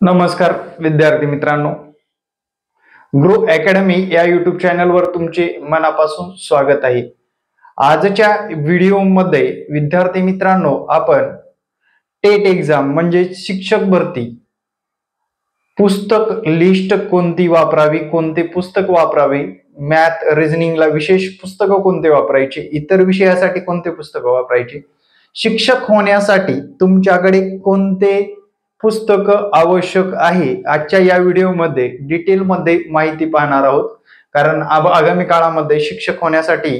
नमस्कार विद्यार्थी मित्रांनो, ग्रो अकॅडमी या युट्यूब चॅनलवर तुमचे मनापासून स्वागत आहे। आजच्या व्हिडिओमध्ये विद्यार्थी मित्रांनो आपण टेट एक्झाम म्हणजे शिक्षक भरती पुस्तक लिस्ट कोणती वापरावी, कोणते पुस्तक वापरावे, मॅथ रिझनिंगला विशेष पुस्तकं कोणते वापरायचे, इतर विषयासाठी कोणते पुस्तकं वापरायचे, शिक्षक होण्यासाठी तुमच्याकडे कोणते पुस्तक आवश्यक आहे, आजच्या या व्हिडिओमध्ये डिटेलमध्ये माहिती पाहणार आहोत। कारण आगामी काळामध्ये शिक्षक होण्यासाठी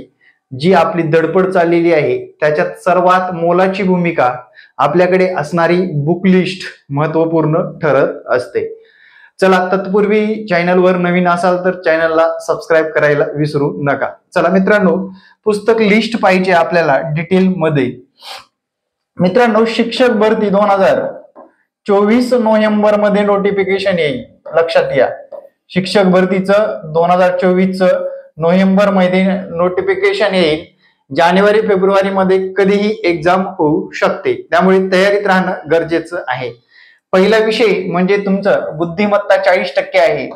जी आपली धडपड चाललेली आहे त्याच्यात सर्वात मोलाची भूमिका आपल्याकडे असणारी बुक लिस्ट महत्त्वपूर्ण ठरत असते। चला, तत्पूर्वी चॅनलवर नवीन असाल तर चॅनलला सबस्क्राइब करायला विसरू नका। चला मित्रांनो, पुस्तक लिस्ट पाहिजे आपल्याला डिटेलमध्ये। मित्रांनो, शिक्षक भरती 2024 नोव्हेंबर मध्ये नोटिफिकेशन येईल, लक्षात घ्या। शिक्षक भरतीचं 2024 नोव्हेंबर मध्ये नोटिफिकेशन येईल। जानेवारी फेब्रुवारी मध्ये कधीही एक्झाम होऊ शकते, त्यामुळे तयारीत राहणं गरजेचं आहे। पहिला विषय म्हणजे तुमचं बुद्धिमत्ता 40% आहे।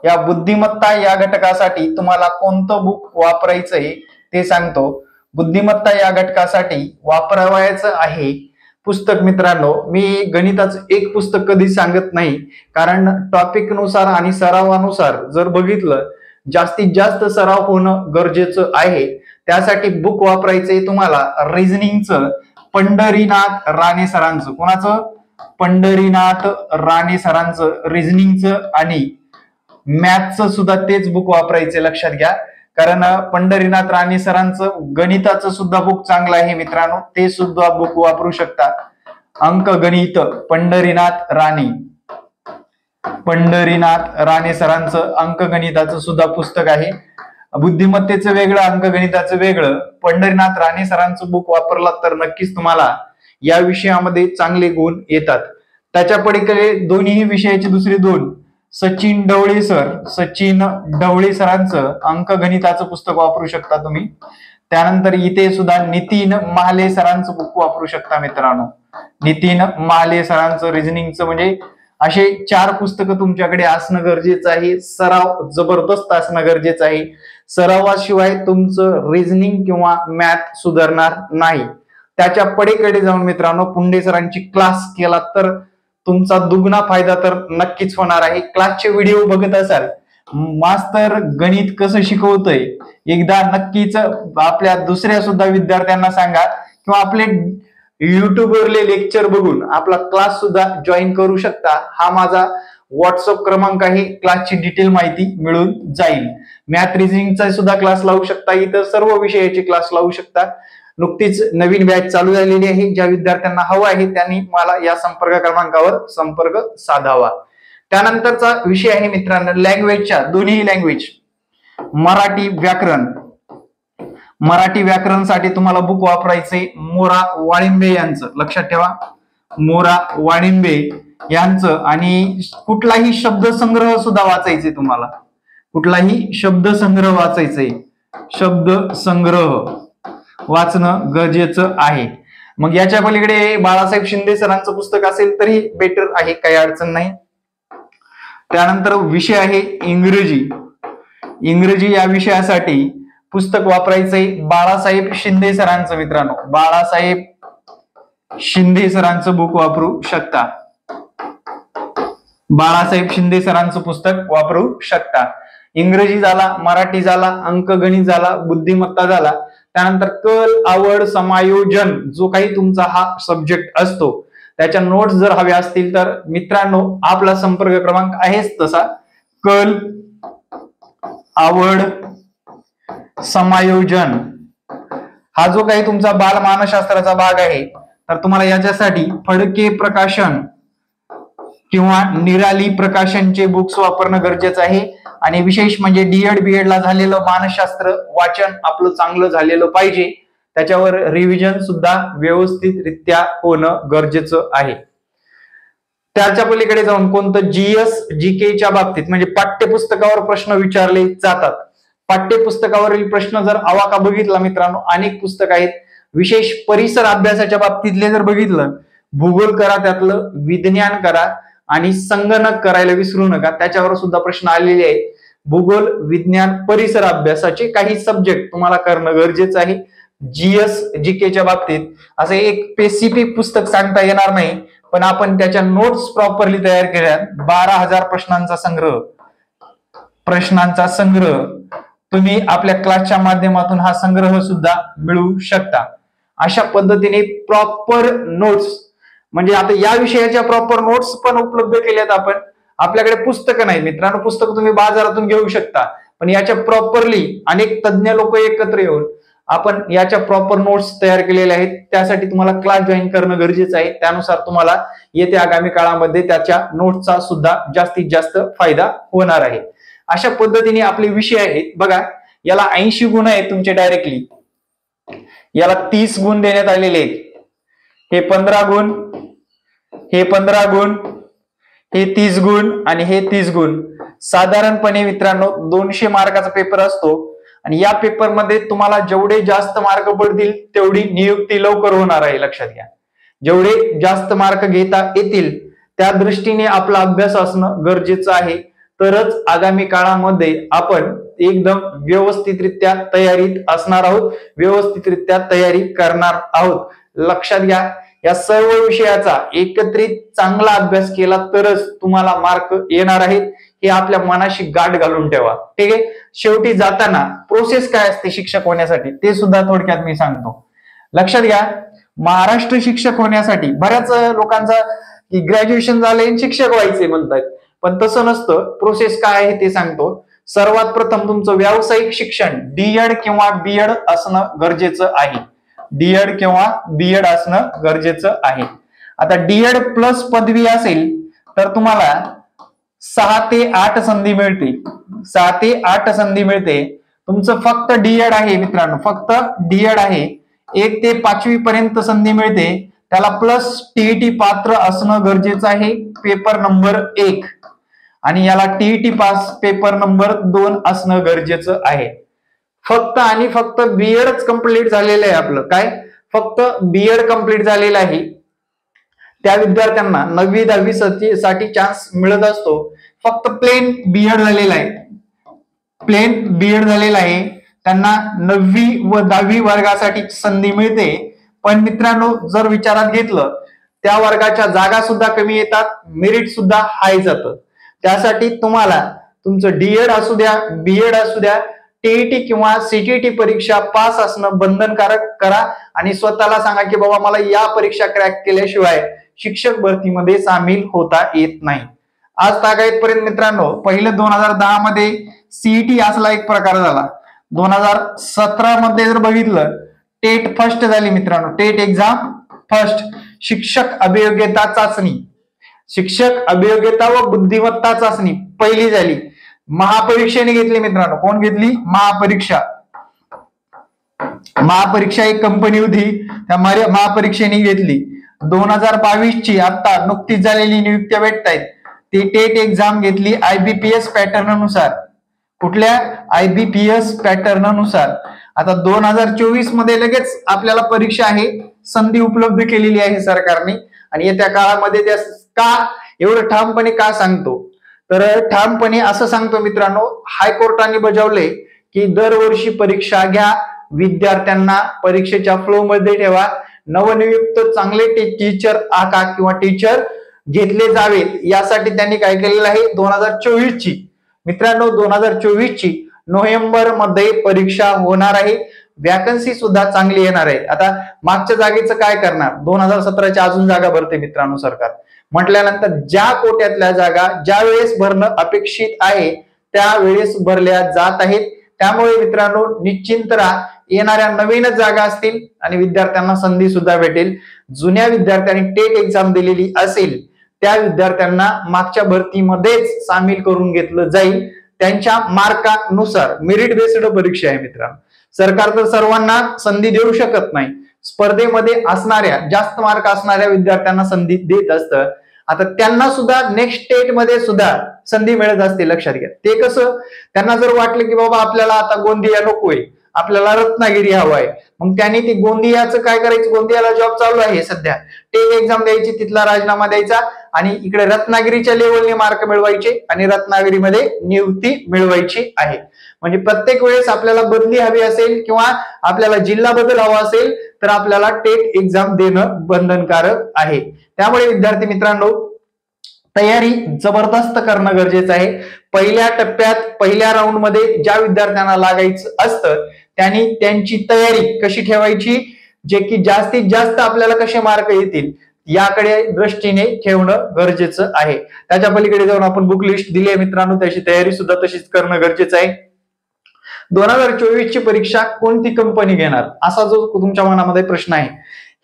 या बुद्धिमत्ता या घटकासाठी तुम्हाला कोणतं बुक वापरायचंय ते सांगतो। बुद्धिमत्ता या घटकासाठी वापरायचं आहे पुस्तक मित्रांनो, मी गणिताचं एक पुस्तक कधी सांगत नाही, कारण टॉपिक नुसार आणि सरावानुसार जर बघितलं जास्तीत जास्त सराव होणं गरजेचं आहे। त्यासाठी बुक वापरायचंय तुम्हाला रिझनिंगचं पंढरीनाथ राणे सरांचं। कोणाचं? पंढरीनाथ राणे सरांचं रिझनिंगचं, आणि मॅथचं सुद्धा तेच बुक वापरायचे, लक्षात घ्या। कारण पंढरीनाथ राणे सरांचं गणिताचं सुद्धा बुक चांगलं आहे मित्रांनो, ते सुद्धा बुक वापरू शकता। अंकगणित पंढरीनाथ राणे सरांचं अंकगणिताचं सुद्धा पुस्तक आहे। बुद्धिमत्तेचं वेगळं, अंकगणिताचं वेगळं। पंढरीनाथ राणे सरांचं बुक वापरला तर नक्कीच तुम्हाला या विषयामध्ये चांगले गुण येतात। त्याच्या पलीकडे दोन्ही विषयाचे दुसरे दोन सचिन ढवळे सरांचं अंकगणिताचं पुस्तक वापरू शकता तुम्ही। त्यानंतर इथे सुद्धा नितीन महाले सरांचं बुक वापरू शकता मित्रांनो। नितीन महाले सरांचं रिझनिंगचं, म्हणजे असे 4 पुस्तकं तुमच्याकडे असणं गरजेचं आहे। सराव जबरदस्त असणं गरजेचं आहे। सरावाशिवाय तुमचं रिझनिंग किंवा मॅथ सुधारणार नाही। त्याच्या पलीकडे जाऊन मित्रांनो, पुंडे सरांची क्लास केला तर तुमचा दुगणा फायदा तर नक्कीच होणार आहे। क्लासचे व्हिडिओ बघत असाल, मास्तर गणित कसं शिकवतंय एकदा नक्कीच आपल्या दुसऱ्या सुद्धा विद्यार्थ्यांना सांगा, किंवा आपले युट्यूबवरले लेक्चर बघून आपला क्लास सुद्धा जॉईन करू शकता। हा माझा व्हॉट्सअप क्रमांक आहे, क्लासची डिटेल माहिती मिळून जाईल। मॅथ रिझनिंगचा सुद्धा क्लास लावू शकता, इतर सर्व विषयाचे क्लास लावू शकता। नुकतीच नवीन बॅच चालू झालेली आहे। ज्या विद्यार्थ्यांना हवं आहे त्यांनी मला या संपर्क क्रमांकावर संपर्क साधावा। त्यानंतरचा विषय आहे मित्रांनो लँग्वेजच्या, दोन्ही लँग्वेज। मराठी व्याकरणसाठी तुम्हाला बुक वापरायचे मोरा वाळिंबे यांचं, लक्षात ठेवा, मोरा वाळिंबे यांचं। आणि कुठलाही शब्दसंग्रह सुद्धा वाचायचे तुम्हाला, कुठलाही शब्दसंग्रह वाचायचे, शब्दसंग्रह वाचणं गरजेचं आहे। मग याच्या पलीकडे बाळासाहेब शिंदे सरांचं पुस्तक असेल तरी बेटर आहे, काही अडचण नाही। त्यानंतर विषय आहे इंग्रजी या विषयासाठी पुस्तक वापरायचंय बाळासाहेब शिंदे सरांचं मित्रांनो। बाळासाहेब शिंदे सरांचं बुक वापरू शकता, बाळासाहेब शिंदे सरांचं पुस्तक वापरू शकता। इंग्रजी झाला, मराठी झाला, अंकगणित झाला, बुद्धिमत्ता झाला। त्यानंतर कल, आवड, समायोजन जो काही तुमचा हा सब्जेक्ट असतो त्याच्या नोट्स जर हव्या असतील तर मित्रांनो आपला संपर्क क्रमांक आहेच तसा। कल, आवड, समायोजन हा जो काही तुमचा बालमानसशास्त्राचा भाग आहे, तर तुम्हाला याच्यासाठी फडके प्रकाशन किंवा निराली प्रकाशनचे बुक्स वापरणं गरजेचं आहे। आणि विशेष म्हणजे डीएड बीएड ला झालेलं मानसशास्त्र वाचन आपलं चांगलं झालेलं पाहिजे, त्याच्यावर रिव्हिजन सुद्धा व्यवस्थितरित्या होणं गरजेचं आहे। त्याच्या पलीकडे जाऊन कोणतं जीएस जीकेच्या बाबतीत म्हणजे पाठ्यपुस्तकावर प्रश्न विचारले जातात। पाठ्यपुस्तकावरील प्रश्न जर आवाका बघितला मित्रांनो, अनेक पुस्तक आहेत। विशेष परिसर अभ्यासाच्या बाबतीतले जर बघितलं, भूगोल करा, त्यातलं विज्ञान करा, आणि संगणक करायला विसरू नका, त्याच्यावर सुद्धा प्रश्न आलेले आहेत. भूगोल, विज्ञान, परिसर अभ्यासाचे काही सब्जेक्ट तुम्हाला करणं गरजेचं आहे. जीएस जीकेच्या बाबतीत असं एक स्पेसिफिक पुस्तक सांगता येणार नाही, पण आपण त्याच्या नोट्स प्रॉपरली तयार केल्या. 12,000 प्रश्नांचा संग्रह तुम्ही आपल्या क्लासच्या माध्यमातून हा संग्रह सुद्धा मिळवू शकता. अशा पद्धतीने प्रॉपर नोट्स, म्हणजे आता या विषयाच्या प्रॉपर नोट्स पण उपलब्ध केल्यात आपण. आपल्याकडे पुस्तकं नाही मित्रांनो, पुस्तकं तुम्ही बाजारातून घेऊ शकता, पण याच्या प्रॉपरली अनेक तज्ञ लोक एकत्र येऊन आपण याच्या प्रॉपर नोट्स तयार केलेल्या आहेत. त्यासाठी तुम्हाला क्लास जॉईन करणं गरजेचं आहे. त्यानुसार तुम्हाला येत्या आगामी काळामध्ये त्याच्या नोट्सचा सुद्धा जास्तीत जास्त फायदा होणार आहे. अशा पद्धतीने आपले विषय आहेत. बघा, याला 80 गुण आहेत तुमचे डायरेक्टली, याला 30 गुण देण्यात आलेले आहेत. हे 15 गुण, हे 15 गुण, हे 30 गुण आणि हे 30 गुण. साधारणपणे मित्रांनो 200 मार्काचा पेपर असतो आणि या पेपरमध्ये तुम्हाला जेवढे जास्त मार्क पडतील तेवढी नियुक्ती लवकर होणार आहे. लक्षात घ्या, जेवढे जास्त मार्क घेता येतील त्या दृष्टीने आपला अभ्यास असणं गरजेचं आहे. तरच आगामी काळामध्ये आपण एकदम व्यवस्थितरित्या तयारीत असणार आहोत, व्यवस्थितरित्या तयारी करणार आहोत. लक्षात घ्या, या सर्व विषयाचा एकत्रित चांगला अभ्यास केला तरच तुम्हाला मार्क येणार आहेत, हे आपल्या मनाशी गाठ घालून ठेवा. ठीक आहे. शेवटी जाताना प्रोसेस काय असते शिक्षक होण्यासाठी ते सुद्धा थोडक्यात मी सांगतो. लक्षात घ्या, महाराष्ट्र शिक्षक होण्यासाठी बऱ्याच लोकांचा ग्रॅज्युएशन झालंय शिक्षक व्हायचे म्हणतात, पण तसं नसतं. प्रोसेस काय आहे ते सांगतो. सर्वात प्रथम तुमचं व्यावसायिक शिक्षण डीएड किंवा बीएड असणं गरजेचं आहे. डीएड किंवा बीएड असणं गरजेचं आहे. आता डीएड प्लस पदवी असेल तर तुम्हाला 6 ते 8 संधी मिळते. 6 ते 8 संधी मिळते. तुमचं फक्त डीएड आहे मित्रांनो, फक्त डीएड आहे. 1 ते 5वी पर्यंत संधी मिळते. त्याला प्लस टीईटी पात्र असणं गरजेचं आहे, पेपर नंबर 1. आणि याला टीईटी पास पेपर नंबर 2 असणं गरजेचं आहे. फक्त आणि फक्त बीएडच कंप्लीट झालेलं आहे आपलं. काय, फक्त बीएड कंप्लीट झालेलं आहे त्या विद्यार्थ्यांना 9वी 10वी साठी चान्स मिळत असतो. फक्त प्लेन बीएड झालेला आहे, प्लेन बीएड झालेला आहे त्यांना 9वी व 10वी वर्गासाठी संधी मिळते. पण मित्रांनो जर विचारात घेतलं त्या वर्गाच्या जागा सुद्धा कमी येतात, मेरिट सुद्धा हाय जातं. त्यासाठी तुम्हाला तुमचं डीएड असू द्या, बीएड असू द्या, टीईटी किंवा सीटीटी परीक्षा पास असणं बंधनकारक करा आणि स्वतःला सांगा की बाबा मला या परीक्षा क्रॅक केल्याशिवाय शिक्षक भरतीमध्ये सामील होता येत नाही. आज तागायतपर्यंत मित्रांनो पहिलं 2010 मध्ये सीईटी असला एक प्रकार झाला. 2017 मध्ये जर बघितलं टेट फर्स्ट झाली मित्रांनो, टेट एक्झाम फर्स्ट. शिक्षक अभियोग्यता चाचणी, शिक्षक अभियोग्यता व बुद्धिमत्ता चाचणी पहिली झाली. महापरीक्षेने घेतली मित्रांनो. कोण घेतली? महापरीक्षा. महापरीक्षा एक कंपनी होती, त्या महापरीक्षेने घेतली. 2022 ची आता नुकतीच झालेली नियुक्त्या भेटतायत ती टेट एक्झाम घेतली आयबीपीएस पॅटर्न नुसार. कुठल्या? आयबीपीएस पॅटर्न नुसार. आता 2024 मध्ये लगेच आपल्याला परीक्षा आहे, संधी उपलब्ध केलेली आहे सरकारने. आणि येत्या काळामध्ये त्या का एवढं ठामपणे का सांगतो, तर ठामपणे असं सांगतो मित्रांनो, हायकोर्टाने बजावले की दरवर्षी परीक्षा घ्या, विद्यार्थ्यांना परीक्षेच्या फ्लो मध्ये ठेवा, नवनियुक्त चांगले टीचर आका किंवा टीचर घेतले जावेत. यासाठी त्यांनी काय केलेलं आहे, 2024 ची मित्रांनो 2024 ची नोव्हेंबर मध्ये परीक्षा होणार आहे. वॅकन्सी सुद्धा चांगली येणार आहे. आता मागच्या जागेचं काय करणार, 2017च्या अजून जागा भरते मित्रांनो सरकार. म्हटल्यानंतर ज्या कोट्यातल्या जागा ज्या वेळेस भरणं अपेक्षित आहे त्यावेळेस भरल्या जात आहेत. त्यामुळे मित्रांनो निश्चिंत राहा, येणाऱ्या नवीनच जागा असतील आणि विद्यार्थ्यांना संधी सुद्धा भेटेल. जुन्या विद्यार्थ्यांनी टेट एक्झाम दिलेली असेल त्या विद्यार्थ्यांना मागच्या भरतीमध्येच सामील करून घेतलं जाईल. त्यांच्या मार्कानुसार मेरिट बेस्ड परीक्षा आहे मित्रांनो. सरकार तर सर्वांना संधी देऊ शकत नाही, स्पर्धेमध्ये असणाऱ्या जास्त मार्क असणाऱ्या विद्यार्थ्यांना संधी देत असतं. आता त्यांना सुद्धा नेक्स्ट स्टेट मध्ये सुद्धा संधी मिळत असते. लक्षात घ्या, ते कसं, त्यांना जर वाटलं की बाबा आपल्याला आता गोंदिया नकोय, आपल्याला रत्नागिरी हवं आहे, मग त्याने ती गोंदियाचं काय करायचं, गोंदियाला जॉब चालू आहे सध्या, टेट एक्झाम द्यायची, तिथला राजीनामा द्यायचा आणि इकडे रत्नागिरीच्या लेवलने मार्क मिळवायचे आणि रत्नागिरीमध्ये नियुक्ती मिळवायची आहे. म्हणजे प्रत्येक वेळेस आपल्याला बदली हवी असेल किंवा आपल्याला जिल्हा बदल हवा असेल तर आपल्याला टेट एक्झाम देणं बंधनकारक आहे. त्यामुळे विद्यार्थी मित्रांनो, तयारी जबरदस्त करणं गरजेचं आहे. पहिल्या टप्प्यात पहिल्या राऊंड मध्ये ज्या विद्यार्थ्यांना लागायचं असतं त्यांनी त्यांची तयारी कशी ठेवायची, जे की जास्तीत जास्त आपल्याला कसे मार्क येतील याकडे दृष्टीने ठेवणं गरजेचं आहे. त्याच्या पलीकडे जाऊन आपण बुक लिस्ट दिली आहे मित्रांनो, त्याची तयारी सुद्धा तशीच करणं गरजेचं आहे. 2024 ची परीक्षा कोणती कंपनी घेणार असा जो तुमच्या मनामध्ये प्रश्न आहे,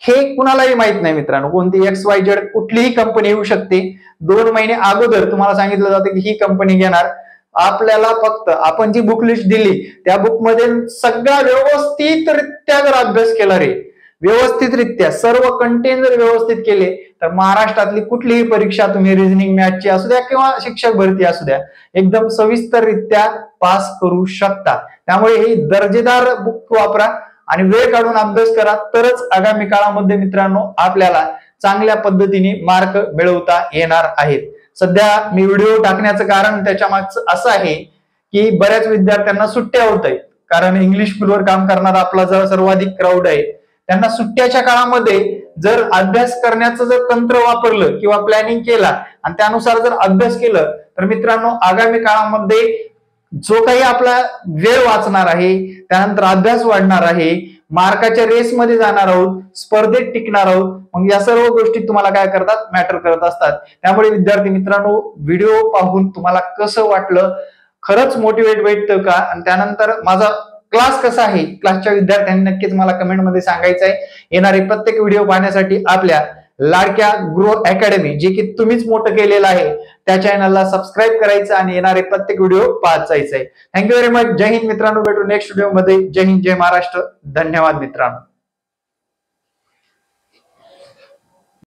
हे कुणालाही माहित नाही मित्रांनो. कोणती XYZ कुठलीही कंपनी येऊ शकते. 2 महिने अगोदर तुम्हाला सांगितलं जातं की ही कंपनी घेणार. आपल्याला फक्त आपण जी बुक लिस्ट दिली त्या बुक मध्ये सगळा व्यवस्थितरित्या जर अभ्यास केला रे, व्यवस्थितरित्या सर्व कंटेंट जर व्यवस्थित केले तर महाराष्ट्रातली कुठलीही परीक्षा तुम्ही रिझनिंग मॅथची असू द्या किंवा शिक्षक भरती असू द्या एकदम सविस्तररित्या पास करू शकता. त्यामुळे ही दर्जेदार बुक वापरा आणि वेळ काढून अभ्यास करा, तरच आगामी काळामध्ये मित्रांनो आपल्याला चांगल्या पद्धतीने मार्क मिळवता येणार आहेत. सध्या मी व्हिडिओ टाकण्याचं कारण त्याच्या मागचं असं आहे की बऱ्याच विद्यार्थ्यांना सुट्ट्या होत आहेत, कारण इंग्लिश स्कूलवर काम करणारा आपला जर सर्वाधिक क्राऊड आहे. त्यांना सुट्ट्याच्या काळामध्ये जर अभ्यास करण्याचं जर तंत्र वापरलं किंवा प्लॅनिंग केला आणि त्यानुसार जर अभ्यास केलं तर मित्रांनो आगामी काळामध्ये जो काही आपला वेळ वाचणार आहे, त्यानंतर अभ्यास वाढणार आहे, मार्काच्या रेसमध्ये जाणार आहोत, स्पर्धेत टिकणार आहोत, मग या सर्व गोष्टी तुम्हाला काय करतात, मॅटर करत असतात. त्यामुळे विद्यार्थी मित्रांनो, व्हिडिओ पाहून तुम्हाला कसं वाटलं, खरंच मोटिवेट भेटतं का, आणि त्यानंतर माझा क्लास कसा आहे, क्लासच्या विद्यार्थ्यांनी नक्कीच मला कमेंटमध्ये सांगायचं आहे. येणारे प्रत्येक व्हिडिओ पाहण्यासाठी आपल्या लाडक्या ग्रो अकॅडमी, जे की तुम्हीच मोठं केलेलं आहे, त्या चॅनलला सबस्क्राईब करायचं आणि येणारे प्रत्येक व्हिडिओ पाहत जायचंय. Thank you very much. जय हिंद मित्रांनो, भेटू नेक्स्ट व्हिडिओ मध्ये. जय हिंद, जय महाराष्ट्र. धन्यवाद मित्रांनो.